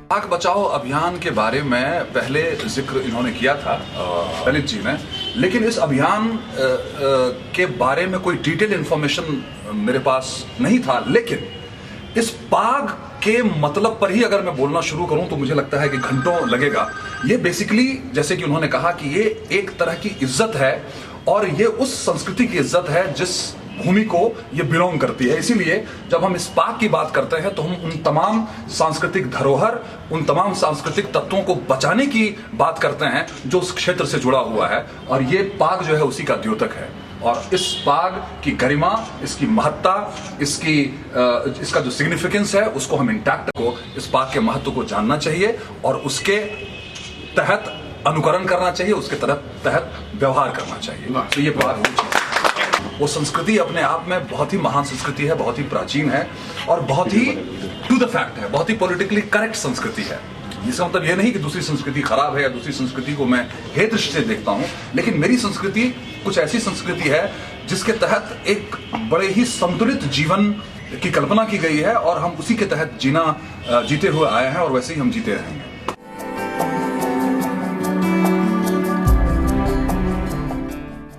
पाक बचाओ अभियान के बारे में पहले जिक्र इन्होंने किया था ललित जी ने, लेकिन इस अभियान के बारे में कोई डिटेल इंफॉर्मेशन मेरे पास नहीं था। लेकिन इस पाक के मतलब पर ही अगर मैं बोलना शुरू करूं तो मुझे लगता है कि घंटों लगेगा। ये बेसिकली जैसे कि उन्होंने कहा कि ये एक तरह की इज्जत है और ये उस संस्कृति की इज्जत है जिस भूमि को ये बिलोंग करती है। इसीलिए जब हम इस पाक की बात करते हैं तो हम उन तमाम सांस्कृतिक धरोहर, उन तमाम सांस्कृतिक तत्वों को बचाने की बात करते हैं जो उस क्षेत्र से जुड़ा हुआ है, और ये पाक जो है उसी का द्योतक है। और इस पाक की गरिमा, इसकी महत्ता, इसका जो सिग्निफिकेंस है उसको हम इंटैक्ट को, इस पाक के महत्व को जानना चाहिए और उसके तहत अनुकरण करना चाहिए, उसके तहत व्यवहार करना चाहिए। तो ये पाक वो संस्कृति अपने आप में बहुत ही महान संस्कृति है, बहुत ही प्राचीन है और बहुत ही टू द फैक्ट है, बहुत ही पॉलिटिकली करेक्ट संस्कृति है। इसका मतलब यह नहीं कि दूसरी संस्कृति खराब है या दूसरी संस्कृति को मैं हे दृष्टि से देखता हूं, लेकिन मेरी संस्कृति कुछ ऐसी संस्कृति है जिसके तहत एक बड़े ही संतुलित जीवन की कल्पना की गई है और हम उसी के तहत जीते हुए आए हैं और वैसे ही हम जीते रहेंगे।